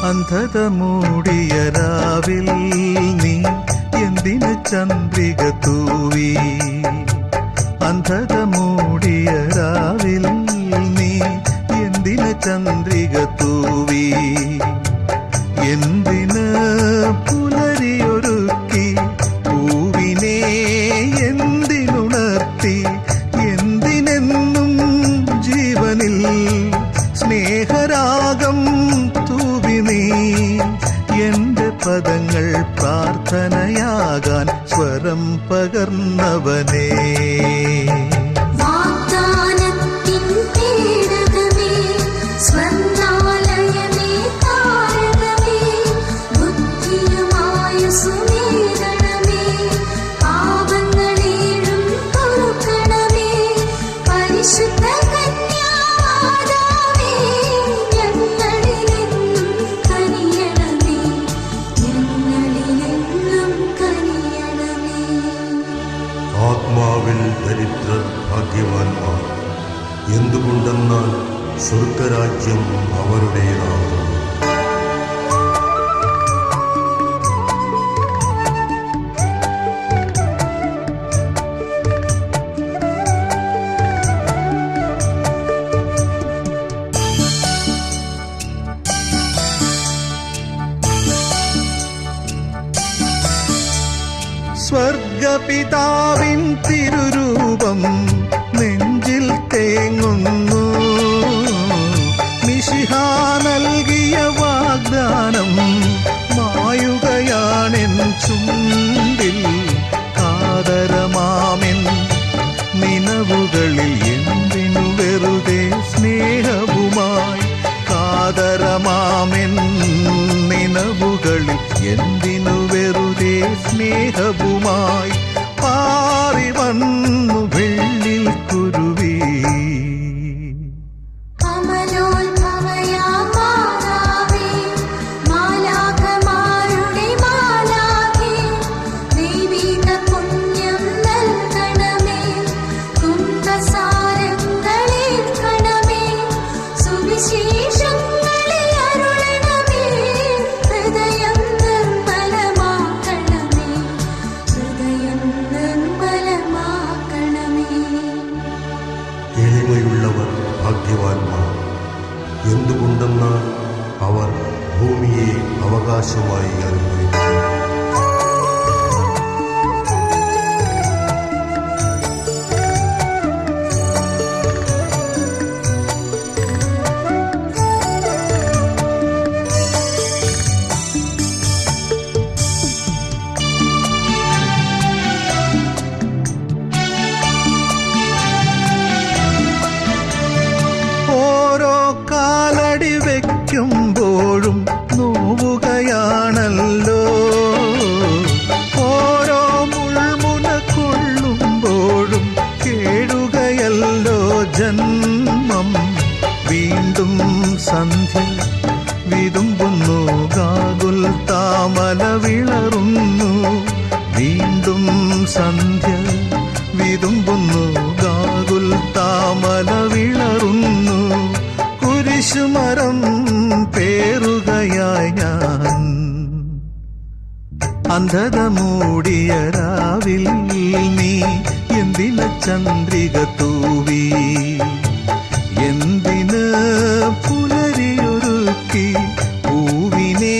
അന്ധത മൂടിയ രാവിൽ നീ എന്തിന് ചന്ദ്രിക തൂവി? അന്ധത മൂടിയ രാവിൽ നീ എന്തിന് ചന്ദ്രിക തൂവി? എന്തിന് പുലരിയൊരുക്കി പൂവിനെ എന്തിനുണർത്തി? എന്തിനെന്നും ജീവനിൽ സ്നേഹരാഗം തൂവി നീ? എന്റെ പദങ്ങൾ പ്രാർത്ഥനയാകാൻ സ്വരം പകർന്നവനേ, ആത്മാവിൽ ദരിദ്രർ ഭാഗ്യവാന്മാർ. എന്തുകൊണ്ടെന്നാൽ സ്വർഗരാജ്യം അവരുടേതാകുന്നു. സ്വർഗപിതാവിൻ തിരുരൂപം നെഞ്ചിൽ തേങ്ങുന്നു. മിശിഹ നൽകിയ വാഗ്ദാനം മായുകയാണെൻ ചുണ്ടിൽ. കാതരമാമെൻ നിനവുകളിൽ എന്തിനു വെറുതെ സ്നേഹവുമായി? കാതരമാമെൻ നിനവുകളിൽ എന്തിനു വെറുതെ സ്നേഹവുമായി? പാറി വന്നു വെള്ളിൽ കുരുവി. എളിമയുള്ളവർ ഭാഗ്യവാന്മാർ. എന്തുകൊണ്ടെന്നാൽ അവർ ഭൂമിയെ അവകാശമായി അനുഭവിക്കും. വയ്ക്കുമ്പോഴും നോവുകയാണല്ലോ, ഓരോ മുൾമുന കൊള്ളുമ്പോഴും കേഴുകയല്ലോ ജന്മം. വീണ്ടും സന്ധ്യ വിതുമ്പുന്നു, ഗാകുൽ താമല വിളറുന്നു. വീണ്ടും സന്ധ്യ വിതുമ്പുന്നു, ഗാകുൽ താമല വിളറുന്നു. കുരിശുമരം പേറുകയായി ഞാൻ. അന്ധത മൂടിയ രാവിൽ നീ എന്തിന ചന്ദ്രിക തൂവി? എന്തിന് പുലരിയൊരുക്കി പൂവിനെ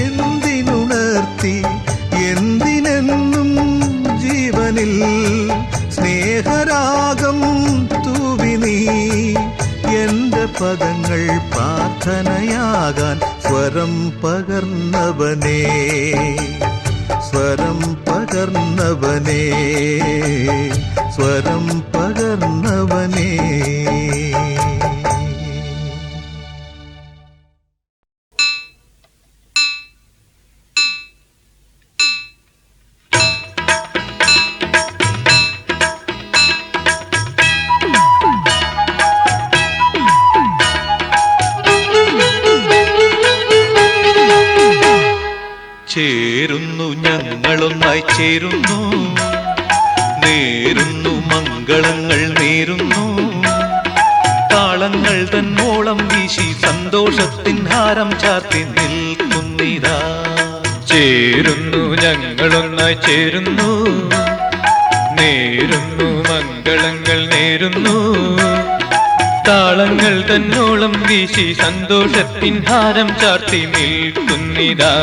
എന്തിനുണർത്തി? എന്തിനെന്നും ജീവനിൽ സ്നേഹരാഗം തൂവി നീ? എന്റെ പദങ്ങൾ പ്രാർത്ഥനയാകാൻ സ്വരം പകർന്നവനേ, സ്വരം പകർന്നവനേ, സ്വരം പകർന്നവനേ. ചേരുന്നു ഞങ്ങളൊന്നായി ചേരുന്നു, നേരുന്നു മംഗളങ്ങൾ നേരുന്നു. താളങ്ങൾ തന്നോളം വീശി സന്തോഷത്തിൻ ഹാരം ചാർത്തി നിൽക്കുന്നിതാ. ചേരുന്നു ഞങ്ങളൊന്നായി ചേരുന്നു, നേരുന്നു മംഗളങ്ങൾ നേരുന്നു. താളങ്ങൾ തന്നോളം വീശി സന്തോഷത്തിൻ ഹാരം ചാർത്തി നിൽക്കുന്നിതാ.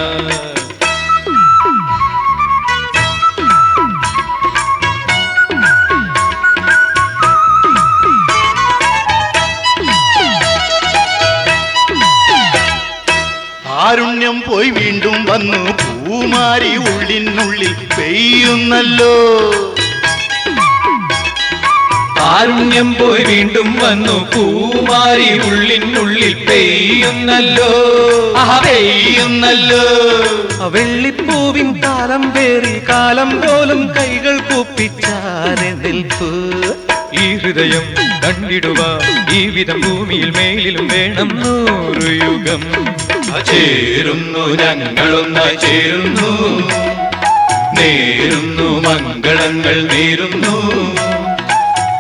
കാരുണ്യം പോയി വീണ്ടും വന്നു, പൂമാരി ഉള്ളിനുള്ളിൽ പെയ്യുന്നല്ലോ. കാരുണ്യം പോയി വീണ്ടും വന്നു, പൂമാരി ഉള്ളിനുള്ളിൽ പെയ്യുന്നല്ലോ. പെയ്യുന്നല്ലോ. വെള്ളിപ്പൂവിൻ കാലം പേറി കാലം പോലും കൈകൾ കൂപ്പിച്ചാരെ നിൽപ്പ്. ഈ ഹൃദയം കണ്ടിടുവാൻ ഈ വിധം ഭൂമിയിൽ മേലിലും വേണം 100 യുഗം. ചേരുന്നു ഞങ്ങളൊന്നായി ചേരുന്നു, നേരുന്നു മംഗളങ്ങൾ നേരുന്നു.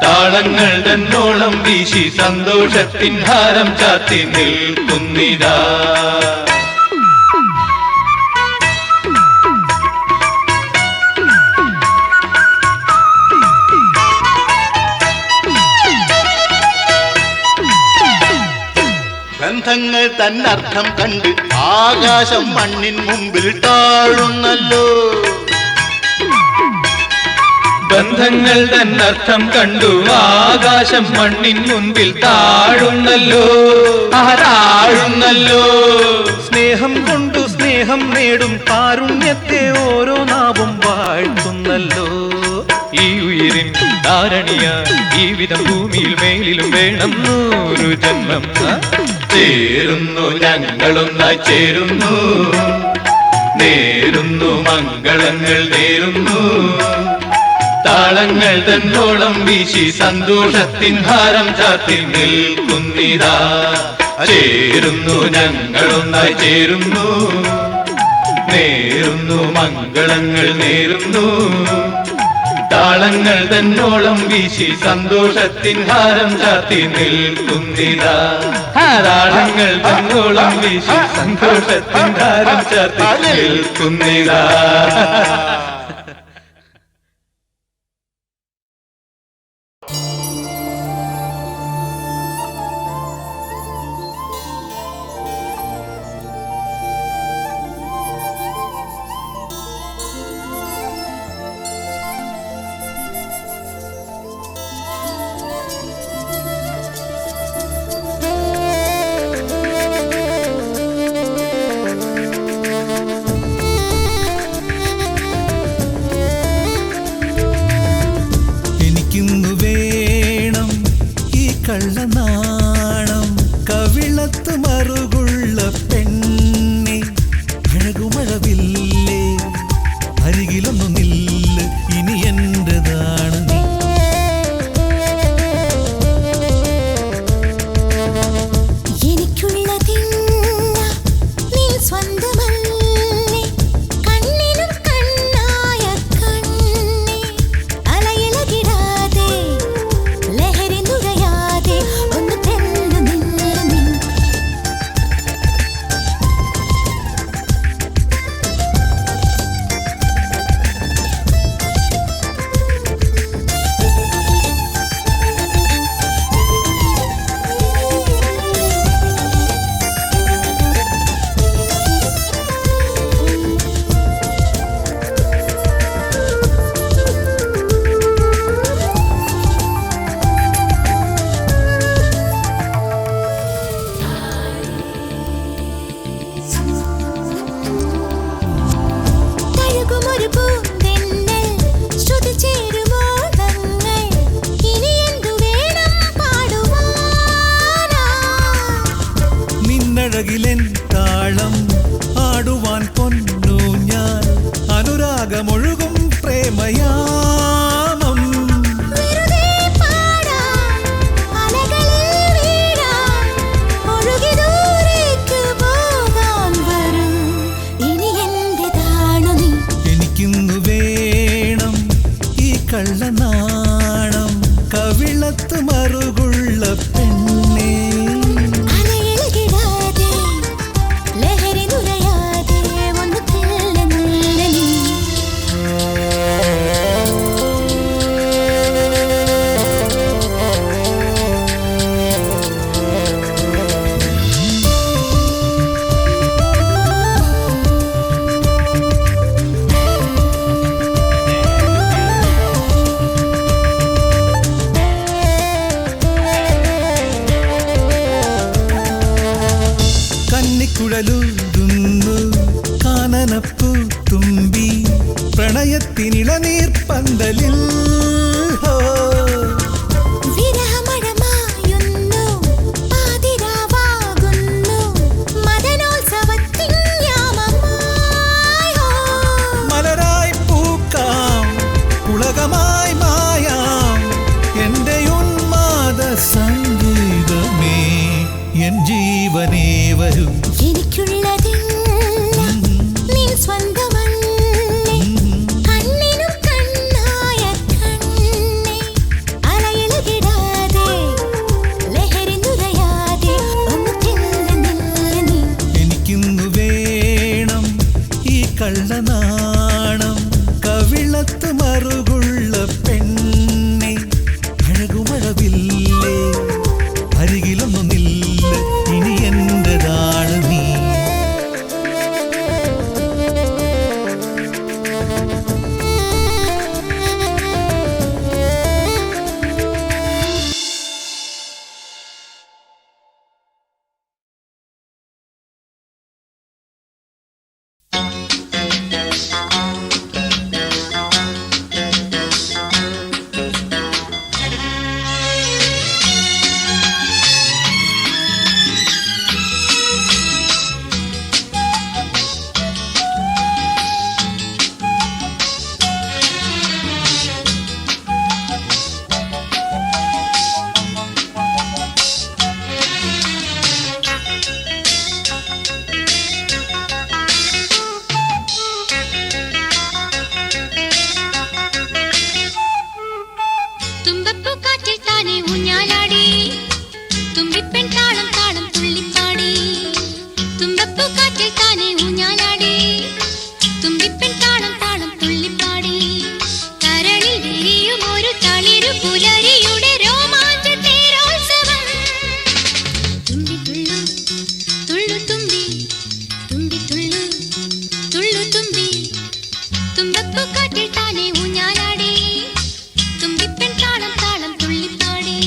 താളങ്ങൾ തന്നോളം വീശി സന്തോഷത്തിൻ ഹാരം ചാത്തി നിൽക്കുന്നിതാ. ബന്ധങ്ങൾ തന്നർത്ഥം കണ്ട് ആകാശം മണ്ണിൻ മുമ്പിൽ താഴുന്നല്ലോ. ബന്ധങ്ങൾ തന്നർത്ഥം കണ്ടു ആകാശം മണ്ണിൻ മുൻപിൽ താഴുന്നല്ലോ. താഴുന്നല്ലോ. സ്നേഹം കൊണ്ടു സ്നേഹം നേടും കാരുണ്യത്തെ ഓരോ നാവും വാഴ്ത്തുന്നല്ലോ. ഈ ഉയിരിൻ ധാരണിയ ഈ വിധം ഭൂമിയിൽ മേലിലും വേണം 100 ജന്മം. ചേരുന്നു ഞങ്ങളൊന്നായി ചേരുന്നു, നേരുന്നു മംഗളങ്ങൾ നേരുന്നു. താളങ്ങൾ തന്നോളം വീശി സന്തോഷത്തിൻ ഹാരം ചാത്തി നിൽക്കുന്നിതാ. ചേരുന്നു ഞങ്ങളൊന്നായി ചേരുന്നു, നേരുന്നു മംഗളങ്ങൾ നേരുന്നു. താളങ്ങൾ തന്നോളം വീശി സന്തോഷത്തിൻ ഹാരം ചാത്തി നിൽക്കുന്നിതാ. താളങ്ങൾ തന്നോളം വീശി സന്തോഷത്തിൻ ഹാരം ചാത്തി നിൽക്കുന്നിതാ. കള്ളനാണം കവിളത്ത് മറുകുള്ള പെണ്ണെ, അഴകുമഴവില്ലേ അരികിലൊന്നു നില്ല്, ഇനി എന്റേതാണ് നീ. നിന്നഴകിലെൻ താളം ആടുവാൻ പൊന്നു ഞാൻ, അനുരാഗമൊഴുകും പ്രേമയാമം. എനിക്കിന്നു വേണം ഈ കള്ളനാണം കവിളത്ത് മറുകുള്ള പെണ്ണേ. മണിക്കുഴലൂതുന്നു കാനനപ്പൂ തുമ്പി പ്രണയത്തിനിളനീർ പന്തലിൽ മലരായി പൂക്കാം ഉലകമായി മായാം എന്റെ ഉന്മാദ സംഗീതമേ എൻ ജീവനേ വരൂ എനിക്കുള്ളതിൽ നീ സ്വന്തമല്ലേ കണ്ണിനും കണ്ണായ കണ്ണേ അലയിളകിടാതെ ലഹരി നുരയാതെ ഒന്ന് ചെല്ല് നീ എനിക്കിന്നു വേണം ഈ കള്ളനാണം കവിളത്ത് മറുകുള്ള പെണ്ണെ അഴകുമഴവില്ലേ അരികിലൊന്നു നില്ല ഇനി എന്റേതാണ് നീ തുമ്പപ്പൂക്കാറ്റിൽ താനെ ഊഞ്ഞാലാടി തുമ്പിപ്പെൺ താളം താളം തുള്ളിപ്പാടി തുമ്പപ്പൂക്കാറ്റിൽ താനെ ഊഞ്ഞാലാടി തുമ്പിപ്പെൺ താളം താളം തുള്ളിപ്പാടി കരളിൽ വിരിയും ഒരു തളിരു പുലരിയുടെ രോമാഞ്ച തേരോത്സവം തുമ്പി തുള്ളു തുള്ളു തുമ്പി തുമ്പി തുള്ളു തുള്ളു തുമ്പി തുമ്പപ്പൂക്കാറ്റിൽ താനെ ഊഞ്ഞാലാടി തുമ്പിപ്പെൺ താളം താളം തുള്ളിപ്പാടി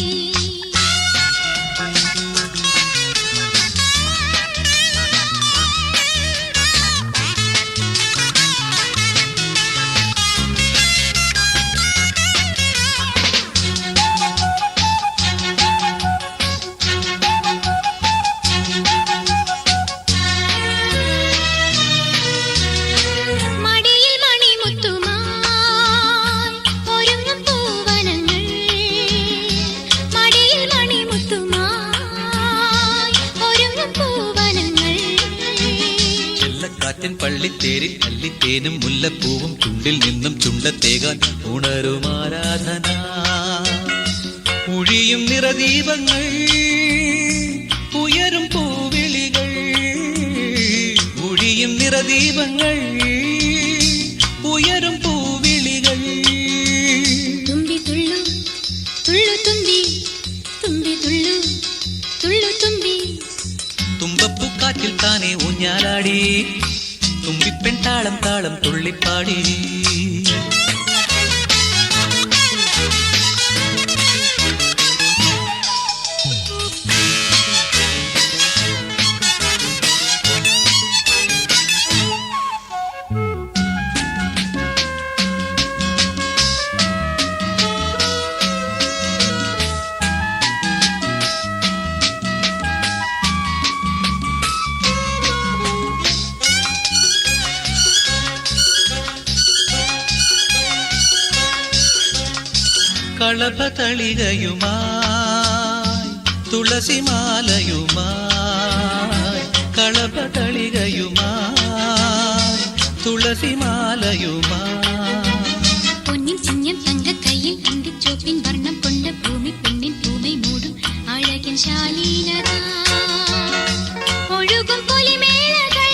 മടിയിൽ മണിമുത്തുമായി ഒരുങ്ങും പൂവനങ്ങൾ മടിയിൽ മണിമുത്തുമായി ഒരുങ്ങും പൂവനങ്ങൾ ചെല്ലക്കാറ്റിൻ പള്ളിത്തേരിൽ അല്ലിത്തേനും മുല്ലപ്പൂവും ചുണ്ടിൽ നിന്നും ചുണ്ടത്തേകാൻ ഉണരും ആരാധന ഒഴിയും നിറദീപങ്ങൾ ഉയരും പൂവിളികൾ ഒഴിയും നിറദീപങ്ങൾ ഉയരും പൂവിളികൾ തുമ്പി തുള്ളു തുള്ളു തുമ്പി തുമ്പി തുള്ളു തുള്ളു തുമ്പി തുമ്പപ്പൂക്കാറ്റിൽ താനെ ഊഞ്ഞാലാടി തുമ്പിപ്പെൺ താളം താളം തുള്ളിപ്പാടി കളഭതളികയുമായി തുളസിമാലയുമായി കളഭതളികയുമായി തുളസിമാലയുമായി പൊന്നിൻ ചിങ്ങം തങ്ക കയ്യിൽ അന്തിച്ചോപ്പിൻ വർണ്ണം കൊണ്ട ഭൂമി പെണ്ണിൻ പൂമൈ മൂടും അഴകിൻ ശാലീനത ഒഴുകും പൊലിമേളകൾ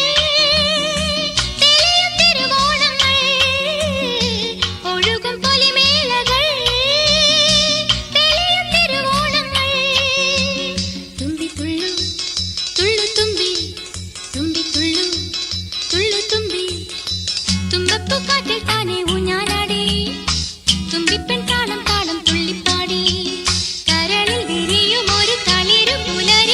തെളിയും തിരുവോണങ്ങൾ ഒഴുകും പൊലിമേളകൾ തെളിയും തിരുവോണങ്ങൾ തുമ്പി തുള്ളു തുള്ളു തുമ്പി തുമ്പി തുള്ളു തുള്ളു തുമ്പി തുമ്പപ്പൂക്കാറ്റിൽ താനെ ഊഞ്ഞാലാടി തുമ്പിപ്പെൺ താളം താളം തുള്ളിപ്പാടി കരളിൽ വിരിയും ഒരു തളിരു പുലരി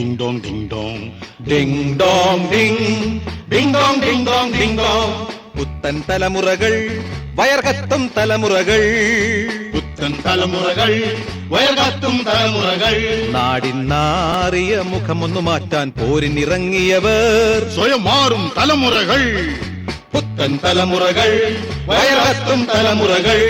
Ding Dong Ding Dong Ding Dong Ding Ding Dong Ding Dong Ding Dong. പുത്തൻ തലമുറകൾ വയർകത്തും തലമുറകൾ, പുത്തൻ തലമുറകൾ വയർകത്തും തലമുറകൾ. നാടിൻ നാറിയ മുഖമൊന്നു മാറ്റാൻ പോരിനിറങ്ങിയവർ സ്വയം മാറും തലമുറകൾ. പുത്തൻ തലമുറകൾ വയർകത്തും തലമുറകൾ.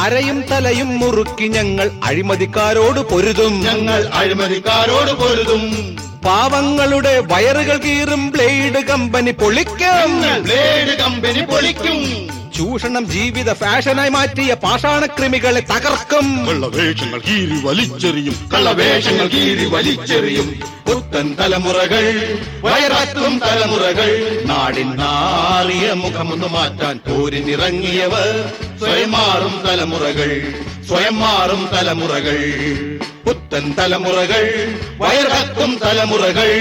അരയും തലയും മുറുക്കി ഞങ്ങൾ അഴിമതിക്കാരോട് പൊരുതും, ഞങ്ങൾ അഴിമതിക്കാരോട് പൊരുതും. പാവങ്ങളുടെ വയറുകൾ കീറും ബ്ലേഡ് കമ്പനി പൊളിക്കും, ബ്ലേഡ് കമ്പനി പൊളിക്കും. ചൂഷണം ജീവിത ഫാഷനായി മാറ്റിയ പാഷാണക്രിമികളെ തകർക്കും. കള്ളവേഷങ്ങൾ കീറി വലിച്ചെറിയും, കള്ളവേഷങ്ങൾ കീറി വലിച്ചെറിയും. പുത്തൻ തലമുറകൾ വയർകത്തും തലമുറകൾ, നാടിൻ നാറിയ മുഖമൊന്നു മാറ്റാൻ പോരിനിറങ്ങിയവർ സ്വയം മാറും തലമുറകൾ, സ്വയം മാറും തലമുറകൾ. പുത്തൻ തലമുറകൾ വയർകത്തും തലമുറകൾ.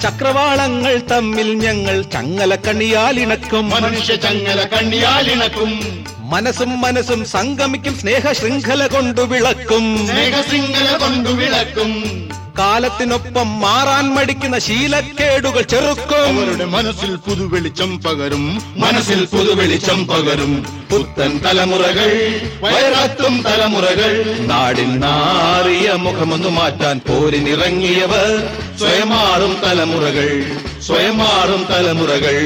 ചക്രവാളങ്ങൾ തമ്മിൽ ഞങ്ങൾ ചങ്ങലക്കണ്ണിയാലിണക്കും, മനുഷ്യ ചങ്ങല കണ്ണിയാലിണക്കും. മനസ്സും മനസ്സും സംഗമിക്കും, സ്നേഹ ശൃംഖല കൊണ്ടു വിളക്കും, സ്നേഹശൃംഖല കൊണ്ടു വിളക്കും. കാലത്തിനൊപ്പം മാറാൻ മടിക്കുന്ന ശീലക്കേടുകൾ ചെറുക്കും, അവരുടെ മനസ്സിൽ പുതുവെളിച്ചം പകരും, മനസ്സിൽ പുതുവെളിച്ചം പകരും. പുത്തൻ തലമുറകൾ വയർകത്തും തലമുറകൾ, നാടിൻ നാറിയ മുഖമൊന്നു മാറ്റാൻ പോരിനിറങ്ങിയവർ സ്വയം മാറും തലമുറകൾ, സ്വയം മാറും തലമുറകൾ.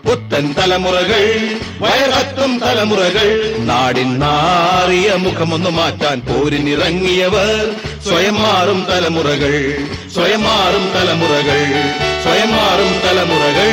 പുത്തൻ തലമുറകൾ വയർകത്തും തലമുറകൾ, നാടിൻ നാറിയ മുഖമൊന്നു മാറ്റാൻ പോരിനിറങ്ങിയവർ സ്വയം മാറും തലമുറകൾ, സ്വയം മാറും തലമുറകൾ, സ്വയം മാറും തലമുറകൾ.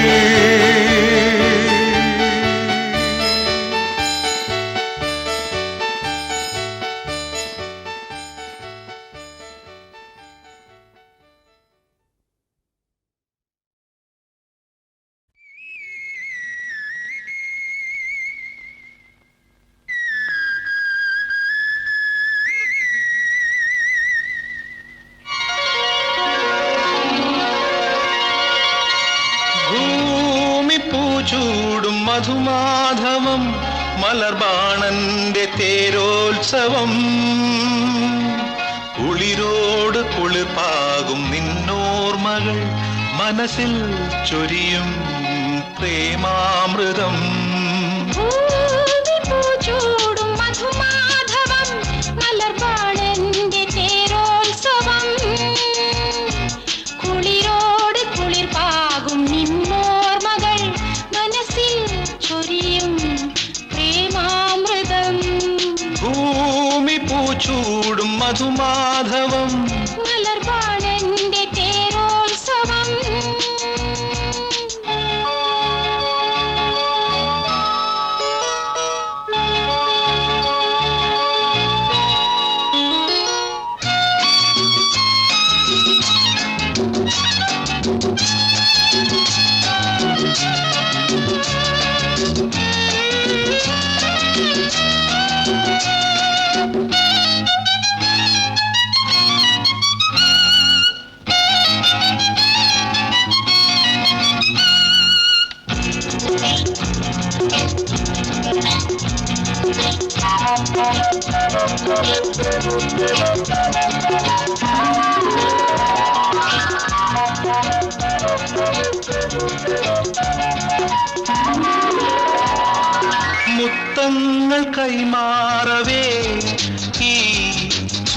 ചൂടും മധുമാധവം മലർബാണന്റെ തേരോത്സവം, കുളിരോട് കുളിർപ്പാകും നിന്നോർമകൾ മനസ്സിൽ ചൊരിയും പ്രേമാമൃതം. ചൂടും മധുമാധവം മലർബാണന്റെ തേരോത്സവം, കുളിരോട് കുളിർപ്പാകും നിന്നോർമകൾ മനസ്സിൽ ചൊരിയും പ്രേമാമൃതം. ഭൂമി പൂച്ചൂടും മധുമാധവം മലർബാണന്റെ തേരോത്സവം. മുത്തങ്ങൾ കൈമാറവേ ഈ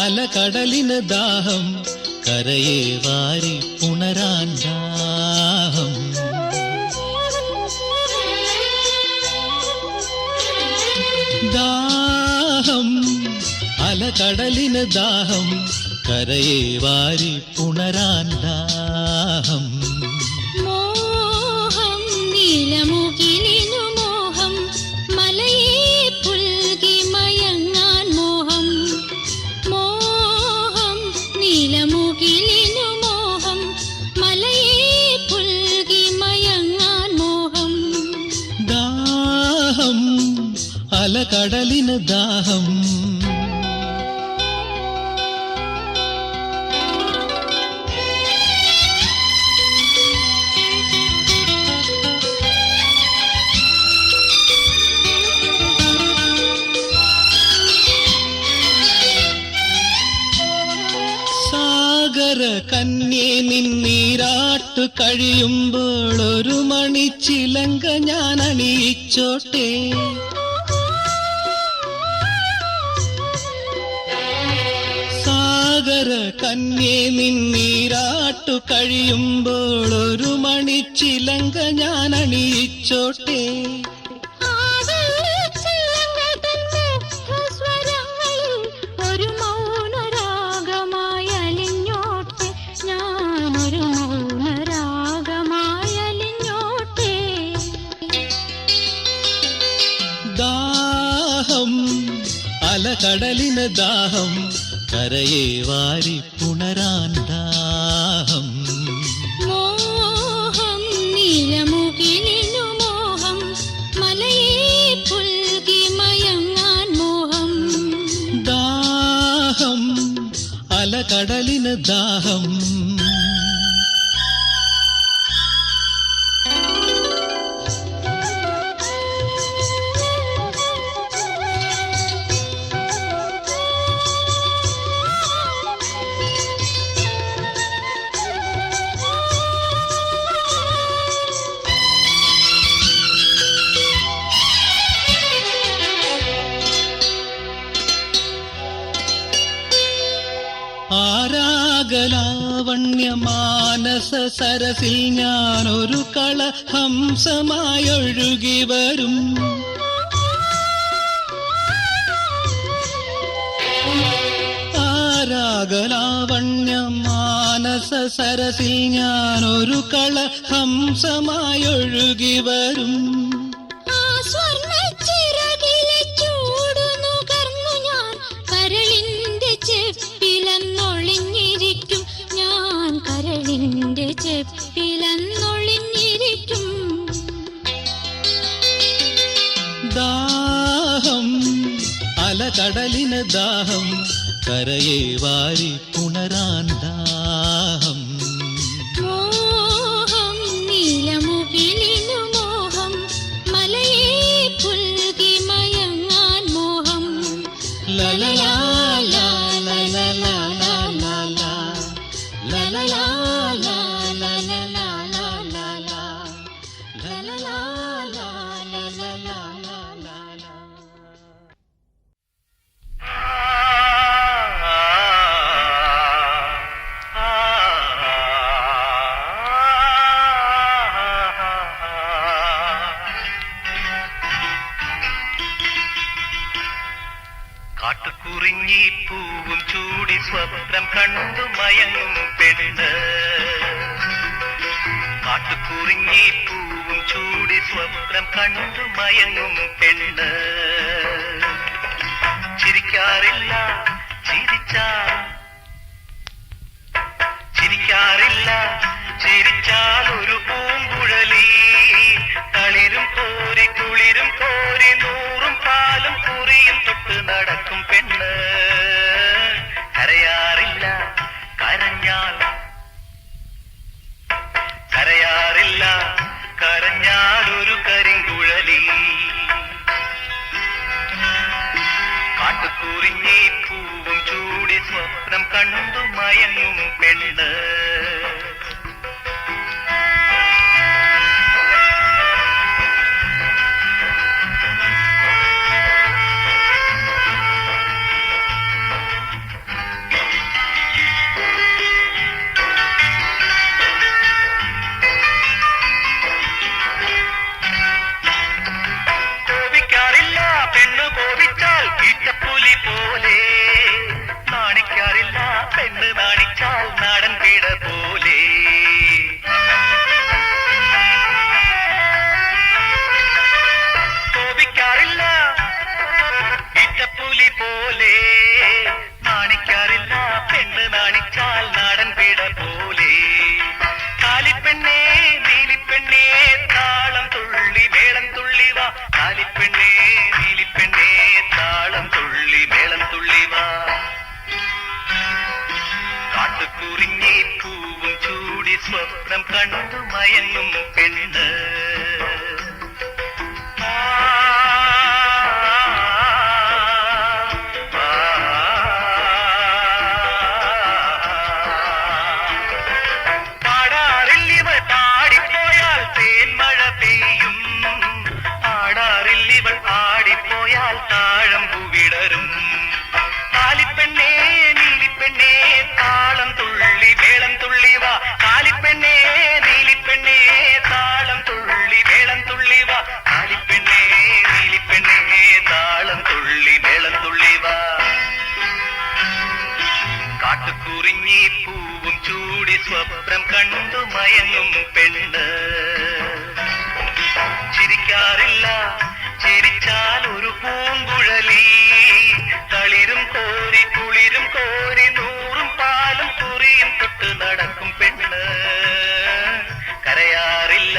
അലകടലിന് ദാഹം കരയെ വാരി പുണരാൻ ദാഹം ദാഹം അലകടലിന് ദാഹം കരയെ വാരി പുണരാൻ ദാഹം മോഹം നീലമുകിലിനു മോഹം മലയെ പുൽകി മയങ്ങാൻ മോഹം മോഹം നീലമുകിലിനു മോഹം മലയെ പുൽകി മയങ്ങാൻ മോഹം ദാഹം അലകടലിന് ദാഹം കന്യേ നിന്നീരാട്ടു കഴിയുമ്പോൾ ഒരു മണിച്ചിലങ്ക ഞാൻ അണിയിച്ചോട്ടെ സാഗര കന്യേ നിന്നീരാട്ടു കഴിയുമ്പോൾ ഒരു മണിച്ചിലങ്ക ഞാൻ അണിയിച്ചോട്ടെ അലകടലിന് ദാഹം കരയെ വാരി പുണരാൻ ദാഹം മോഹം നീലമുകിലിനു മോഹം മലയെ പുൽകി മയം അലകടലിന് ദാഹം. ആരാഗലാവണ്യമാനസ സരസിൽ ഞാനൊരു കളഹംസമായൊഴുകി വരും. ആരാഗലാവണ്യമാനസ സരസിൽ ഞാനൊരു കളഹംസമായൊഴുകി വരും. ചെപ്പിലന്നൊളിഞ്ഞിരിക്കും. ദാഹം അലകടലിന് ദാഹം, കരയെ വാരി പുണരാൻ ദാഹം. മോഹം നീലമുകിലിനു മോഹം, മലയെ പുൽകി മയങ്ങാൻ മോഹം. ലലലാ ലലലാ ലലലാ ലലലാ കാട്ടുകുറിഞ്ഞി പൂവും ചൂടി സ്വപ്നം കണ്ടു മയങ്ങും പെണ്ണ്. കാട്ടുകുറിഞ്ഞി പൂവും ചൂടി സ്വപ്നം കണ്ടു മയങ്ങും പെണ്ണ്. ചിരിക്കാറില്ല ചിരിച്ചാൽ ഒരു പൂങ്കുഴലി. തളിരും കോരി കുളിരും കോരി നൂറും പാലും കുറിയും തൊട്ട് നടക്കും പെണ്ണ്. കരയാറില്ല കരഞ്ഞാൽ ഒരു കരിങ്കുഴലി. കാട്ടുകുറിഞ്ഞി പൂവും ചൂടി സ്വപ്നം കണ്ടു മയങ്ങും പെണ്ണ്. കാട്ടുകുറിഞ്ഞി പൂവും ചൂടി സ്വപ്നം കണ്ടു മയങ്ങും പെണ്ണ്. പാടാറില്ലിവൾ പാടിപ്പോയാൽ തേന്മഴ പെയ്യും. ആടാറില്ലിവൾ പാടിപ്പോയാൽ താഴമ്പു വിടരും. കാലിപ്പെണ്ണേ നീലിപ്പെണ്ണേ താളം തുള്ളി മേളം തുള്ളി വാ. കാലിപ്പെണ്ണേ നീലിപ്പെണ്ണേ താളം തുള്ളി മേളം തുള്ളി വാ. കാലിപ്പെണ്ണേ നീലിപ്പെണ്ണേ താളം തുള്ളി മേളം തുള്ളി വാ. കാട്ടുകുറിഞ്ഞി പൂവും ചൂടി സ്വപ്നം കണ്ടു മയങ്ങും പെണ്ണ്. ചിരിക്കാറില്ല ചിരിച്ചാൽ ഒരു പൂങ്കുഴലി. തളിരും കോരി കുളിരും കോരി നൂറും പാലും കുറിയും തൊട്ട് നടക്കും പെണ്ണ്. കരയാറില്ല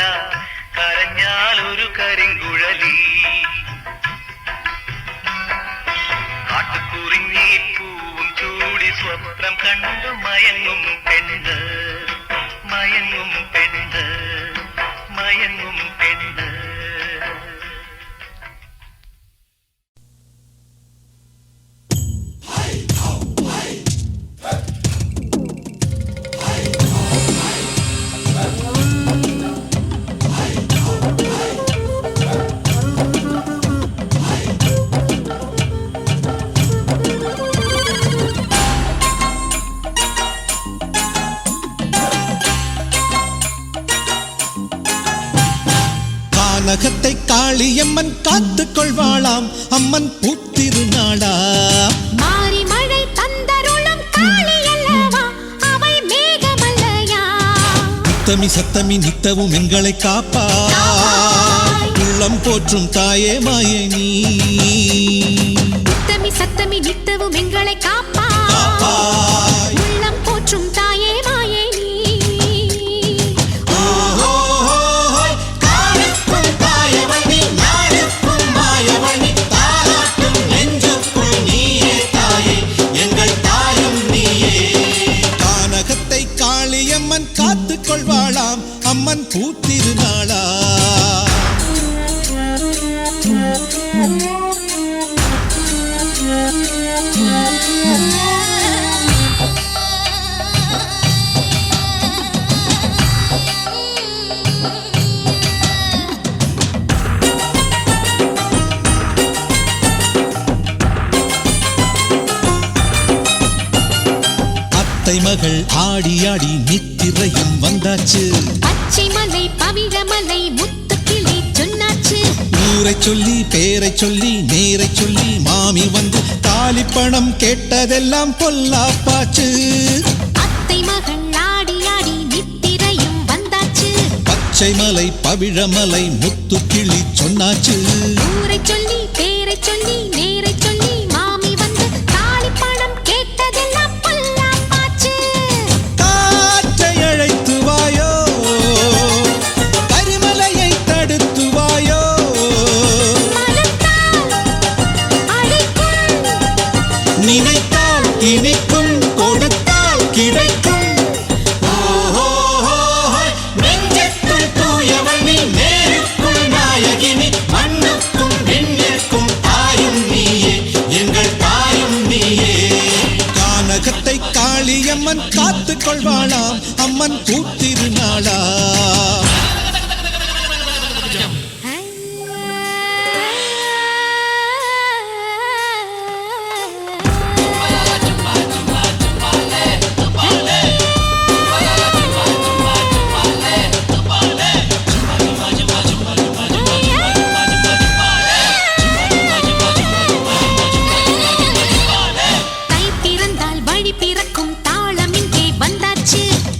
കരഞ്ഞാൽ ഒരു കരിങ്കുഴലി. കാട്ടുകുറിഞ്ഞി പൂവും ചൂടി സ്വപ്നം കണ്ടു മയങ്ങും പെണ്ണ് മയങ്ങും പെണ്ണ് മയങ്ങും പെണ്ണ്. கானகத்தை காளியம்மன் காத்துக் கொள்வாளாம் அம்மன் பூத்திருநாளா. மாறி மழை தந்தருளும் காளி அல்லவா அவள் மேகமல்லையா. நித்தமி சத்தமி நித்தவும் எங்களை காப்பா உள்ளம் போற்றும் தாயே மாயே நீ. நித்தமி சத்தமி நித்தவும் எங்களை காப்பா உள்ளம் போற்றும் தாயே மாயே நீ. காத்துக் கொள்வாளாம் அம்மன் பூத்திருநாளா. மகள் ஆடி ஆடி நித்திரையும் வந்தாச்சு. பச்சை மலை பவிழமலை முத்துக்கிளி சொன்னாச்சு. ஊரை சொல்லி பேரை சொல்லி நேரை சொல்லி மாமி வந்து தாலி பணம் கேட்டதெல்லாம் பொல்லாப்பாச்சு. அத்தை மகள் ஆடி ஆடி நித்திரையும் வந்தாச்சு. பச்சை மலை பவிழமலை முத்துக்கிளி சொன்னாச்சு. ஊரை சொல்லி பேரை சொல்லி நேரை சொல்லி மாமி வந்து தாலி பணம் கேட்டதெல்லாம் பொல்லாப்பாச்சு. காற்றை அழைத்து வாயோ கரிமலையை தடுத்து வாயோ. நினைத்தால் இனிக்கும் கொடுத்தால் கிடைக்கும். நெஞ்சத்துள் தூயவள் நீ நேருக்குள் நாயகினி மண்ணுக்கும் விண்ணிற்கும் தாயும் நீயே எங்கள் தாயும் நீயே. கானகத்தை காளியம்மன் காத்துக் கொள்வாளாம் அம்மன் பூத்திருநாளா.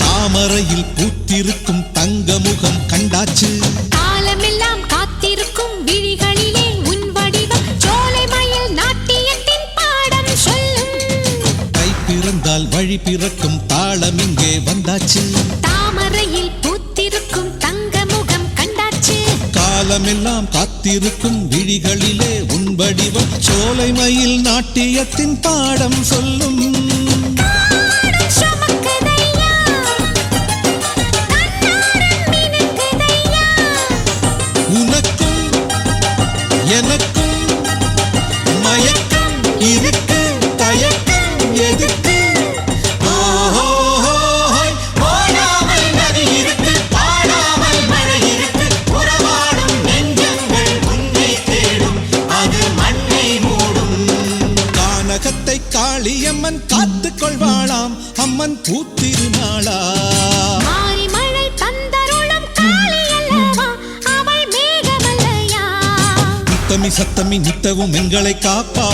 தாமரையில் பூத்திருக்கும் தங்கமுகம் கண்டாச்சு. காலமெல்லாம் காத்திருக்கும் விழிகளிலே உன் வடிவம் சோலை மயில் நாட்டியத்தின் பாடம் சொல்லும். கை பிறந்தால் வழி பிறக்கும் தாளம் இங்கே வந்தாச்சு. தாமரையில் பூத்திருக்கும் தங்கமுகம் கண்டாச்சு. காலமெல்லாம் காத்திருக்கும் விழிகளிலே உன் வடிவம் சோலை மயில் நாட்டியத்தின் பாடம் சொல்லும். உனக்கும் எனக்கும் மயக்கம் இருக்கு தயக்கம் எதுக்கு. ஓடாமல் நதி இருக்கு பாடாமல் மழை இருக்கு. உறவாடும் நெஞ்சங்கள் உன்னை தேடும் அது மண்ணை மூடும். கானகத்தை காளியம்மன் காத்துக் கொள்வாளாம் அம்மன் பூத்திருநாளா. மாறி மழை தந்தருளும் காளி அல்லவா அவள் மேகமல்லையா. நித்தமி சத்தமி நித்தவும் எங்களை காப்பா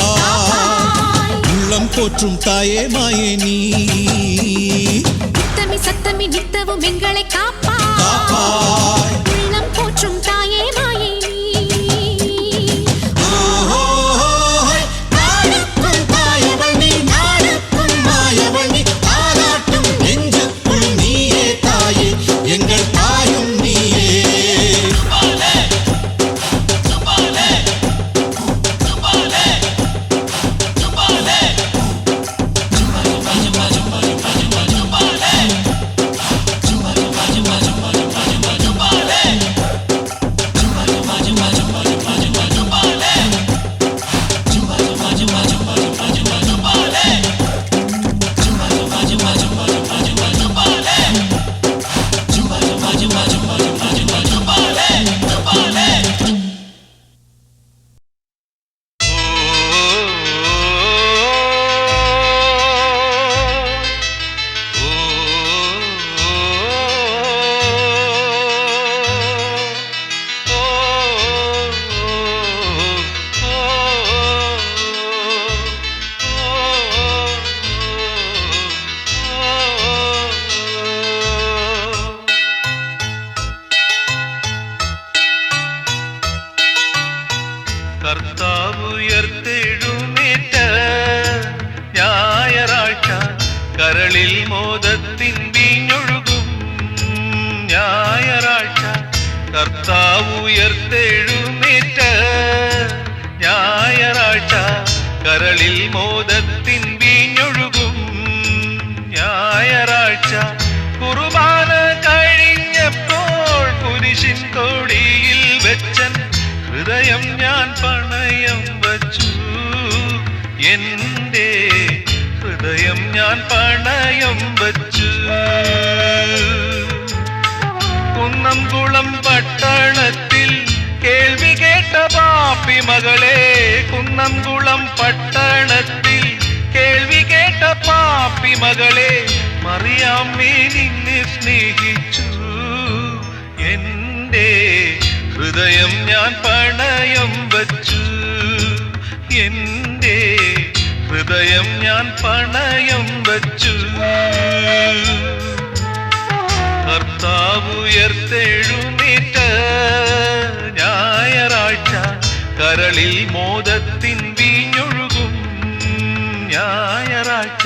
உள்ளம் போற்றும் தாயே மாயே நீ. நித்தமி சத்தமி நித்தவும் எங்களை காப்பா உள்ளம் போற்றும் தாயே மாயே நீ. நாடுக்கும் தாயவள் நீ நாடுக்கும் மாயவள் நீ. தாலாட்டும் நெஞ்சுக்குள் நீயே தாயே எங்கள் தாயும் நீயே. കരളിൽ മോദത്തിൻ വീഞ്ഞൊഴുകും ഞായറാഴ്ച കർത്താവ് ഉയർത്തെഴുന്നേറ്റ ഞായറാഴ്ച കരളിൽ മോദത്തിൻ വീഞ്ഞൊഴുകും ഞായറാഴ്ച കുർബാന കഴിഞ്ഞപ്പോൾ കുരിശിൻ കൊടിയിൽ വെച്ചൻ ഹൃദയം ഞാൻ പണയം വച്ചു എന്റെ ഹൃദയം ഞാൻ പണയം വച്ചു കുന്നംകുളം പട്ടണത്തിൽ കേൾവി കേട്ട പാപ്പി മകളെ കുന്നംകുളം പട്ടണത്തിൽ കേൾവി കേട്ട പാപ്പി മകളെ മറിയാമ്മേ നിന്നെ സ്നേഹിച്ചു എന്റെ ഹൃദയം ഞാൻ പണയം വച്ചു എന്റെ ഹൃദയം ഞാൻ പണയം വച്ചു കർത്താവ് ഉയർത്തെഴുന്നേറ്റ ഞായറാഴ്ച കരളിൽ മോദത്തിൻ വീഞ്ഞൊഴുകും ഞായറാഴ്ച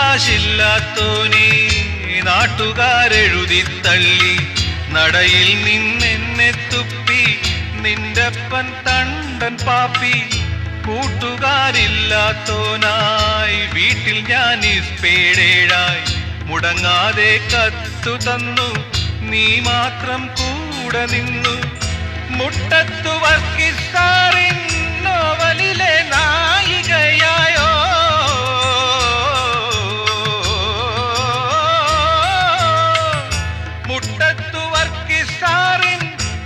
നാലുകാശില്ലാത്തോനീ നാട്ടുകാരെഴുതി തള്ളി നടയിൽ നിന്നെന്നെ തുപ്പി നിന്റപ്പൻ തണ്ടൻ പാപ്പി കൂട്ടുകാരില്ലാത്തോനായി വീട്ടിൽ ഞാൻ ഇസ്പേടേഴായി മുടങ്ങാതെ കത്തു തന്നു നീ മാത്രം കൂടെ നിന്നു മുട്ടത്തു വർക്കിസാറിൻ നോവലിലെ നായികയായോ മുട്ടത്തു വർക്കിസാറിൻ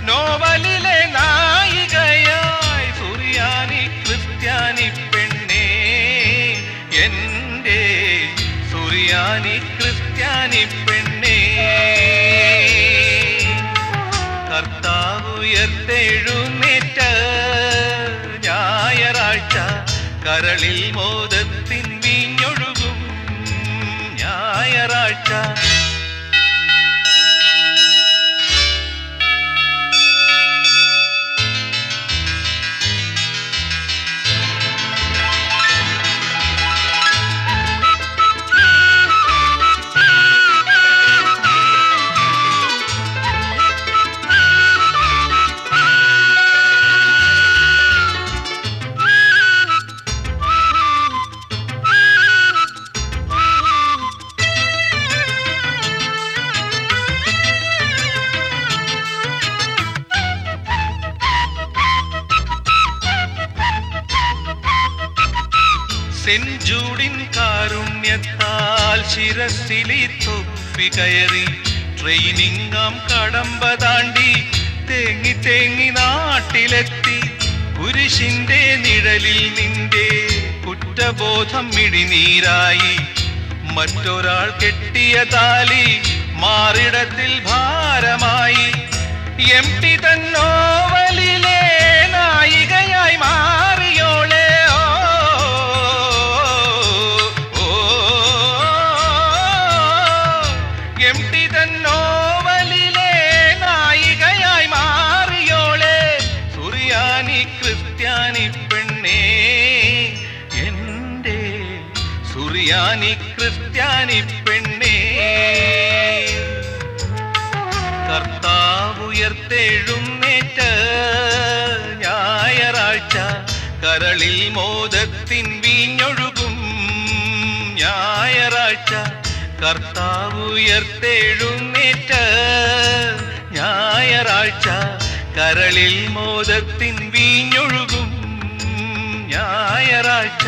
നോവലിലെ നായികയായി സുറിയാനി ക്രിസ്ത്യാനി പെണ്ണേ എന്റെ സുറിയാനി ക്രിസ്ത്യാനി പെണ്ണേ കർത്താവ് ഉയർത്തെഴുന്നേറ്റ ഞായറാഴ്ച കരളിൽ മോദത്തിൻ വീഞ്ഞൊഴുകും ഞായറാഴ്ച സെഞ്ചൂടിൻ കാരുണ്യത്താൽ ശിരസിലി തൊപ്പി കയറി ട്രെയിനിങ്ങാം കടമ്പ താണ്ടി തേങ്ങി തേങ്ങി നാട്ടിലെത്തി കുരിശിന്റെ നിഴലിൽ നിന്റെ കുറ്റബോധം മിഴിനീരായി മറ്റൊരാൾ കെട്ടിയ താലി മാറിടത്തിൽ ഭാരമായി എംടി തന്നോവലിലെ നായികയായി മാറിയോളെ എംടി തന്നോവലിലെ നായികയായി മാറിയോളെ സുറിയാനി ക്രിസ്ത്യാനി പെണ്ണേ എന്റെ സുറിയാനി ക്രിസ്ത്യാനി പെണ്ണേ കർത്താവ് ഉയർത്തെഴുന്നേറ്റ ഞായറാഴ്ച കരളിൽ മോദത്തിൻ വീഞ്ഞൊഴുകും ഞായറാഴ്ച കർത്താവ് ഉയർത്തെഴുന്നേറ്റ ഞായറാഴ്ച കരളിൽ മോദത്തിൻ വീഞ്ഞൊഴുകും ഞായറാഴ്ച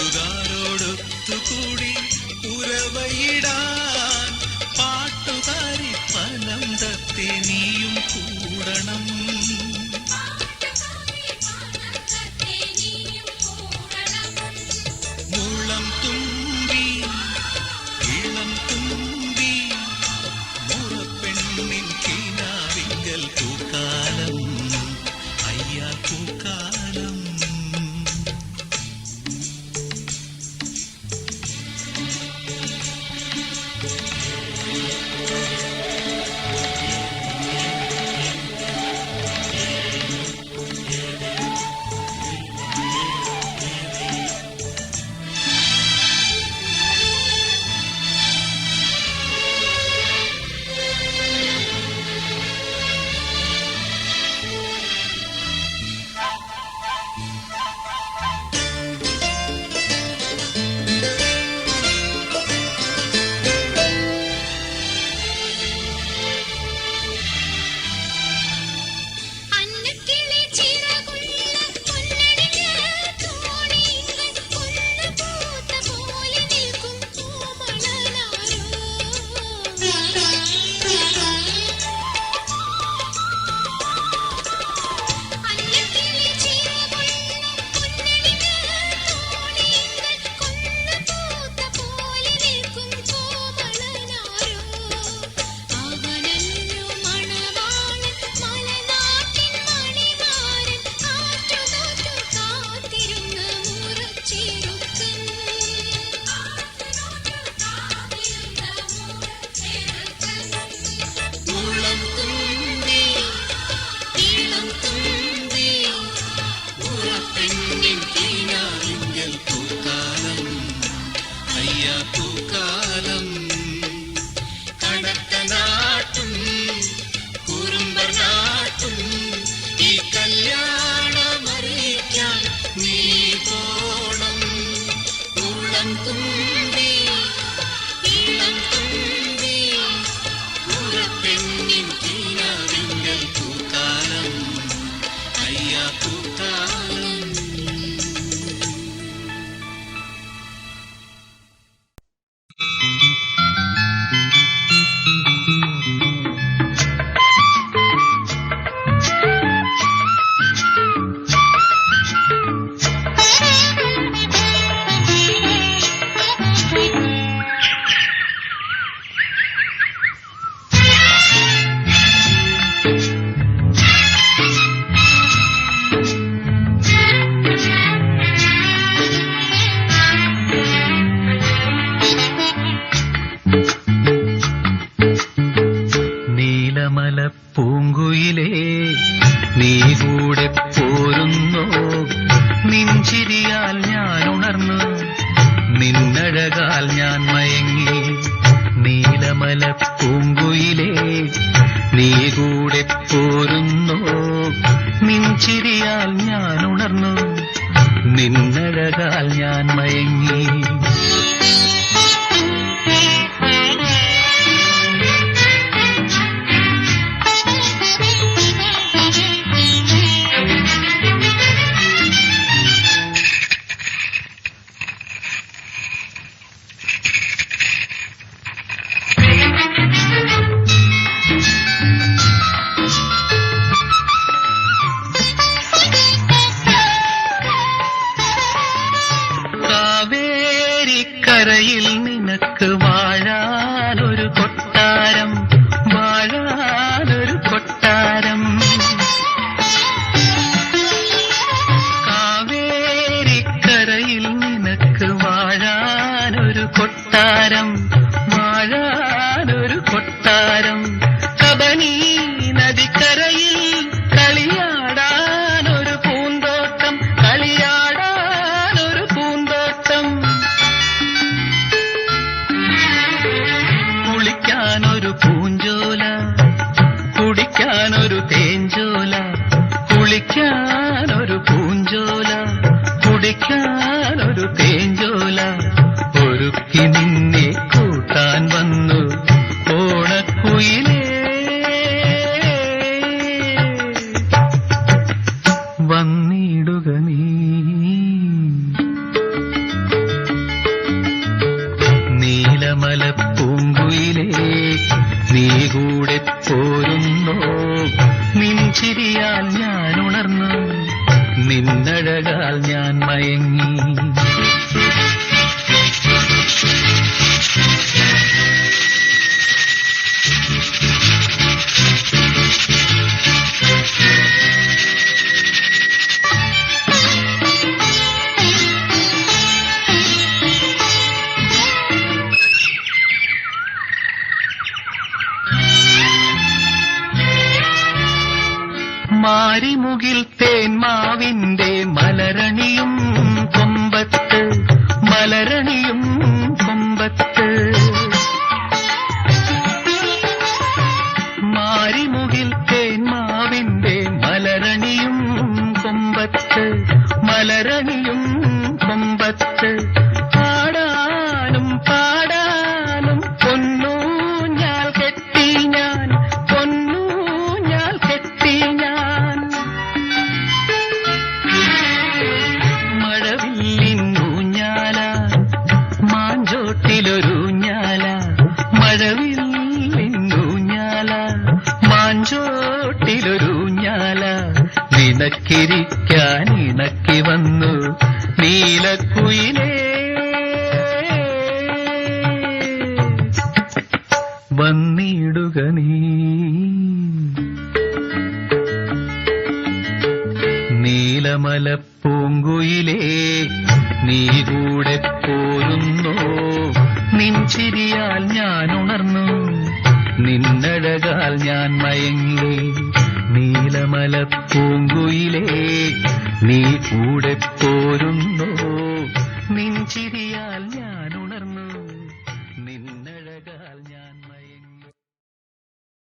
കൂട്ടുകാരോടൊത്തുകൂടി ഉറവയിടാൻ പാട്ടുകാരി പനം തത്തെ നീയും കൂടണം. മുളം തുമ്പി ഇളം തുമ്പി മുറപ്പെണ്ണിൻ കിനാവിങ്കൽ പൂക്കാലം അയ്യാ പൂക്കാലം. പൂങ്കുയിലേ നീ കൂടെ പോരുന്നോ നിൻചിരിയാൽ ഞാൻ ഉണർന്നു നിന്നഴകാൽ ഞാൻ മയങ്ങി നീലമല പൂങ്കുയിലേ നീ കൂടെ പോരുന്നോ നിൻചിരിയാൽ ഞാൻ ഉണർന്നു നിന്നഴകാൽ ഞാൻ മയങ്ങി കരയിൽ നിനക്ക് വാഴാനൊരു കൊട്ടാരം വാഴാനൊരു കൊട്ടാരം കാവേരിക്കരയിൽ നിനക്ക് വാഴാനൊരു കൊട്ടാരം വാഴാനൊരു കൊട്ടാരം കബനി നദിക്കരയിൽ കളിയാടാനൊരു പൂന്തോട്ടം കളിയാടാനൊരു പൂന്തോട്ടം കുളിക്കാനൊരു പൂഞ്ചോല കുടിക്കാനൊരു തേഞ്ചോല കുളിക്കാനൊരു പൂഞ്ചോല കുടിക്കാനൊരു തേഞ്ചോല ഒരുക്കി നിന്നെ നീലമലപ്പൂങ്കുയിലേ നീ കൂടെ പോരുന്നോ നിൻചിരിയാൽ ഞാൻ ഉണർന്നു നിന്നഴകാൽ ഞാൻ മയങ്ങി മാരിമുകിൽ തേന്മാവിന്റെ മലരണിയും കൊമ്പത്ത് മലരണിയും കൊമ്പത്ത് മാരിമുകിൽ തേന്മാവിന്റെ മലരണിയും കൊമ്പത്ത് മലരണിയും കൊമ്പത്ത് പാടാനും പാടാനും പൊന്നൂഞ്ഞാൽ കെട്ടി ഞാൻ പൊന്നൂഞ്ഞാൽ കെട്ടി ഞാൻ മഴവില്ലിന്നൂഞ്ഞാല മാഞ്ചോട്ടിലൊരൂഞ്ഞാല മഴവില്ലിന്നൂഞ്ഞാല മാഞ്ചോട്ടിലൊരൂഞ്ഞാല നിനക്കിരിക്കാൻ ഇണക്കി വന്നു നീലക്കുയിലേ വന്നിടുക നീ നീലമലപ്പൂങ്കുയിലേ നീ കൂടെ പോരുന്നോ നിൻചിരിയാൽ ഞാൻ ഉണർന്നു നിന്നഴകാൽ ഞാൻ മയങ്ങി നീലമലപ്പൂങ്കുയിലേ നീ കൂടെ പോരുന്നോ നിൻചിരിയാൽ ഞാൻ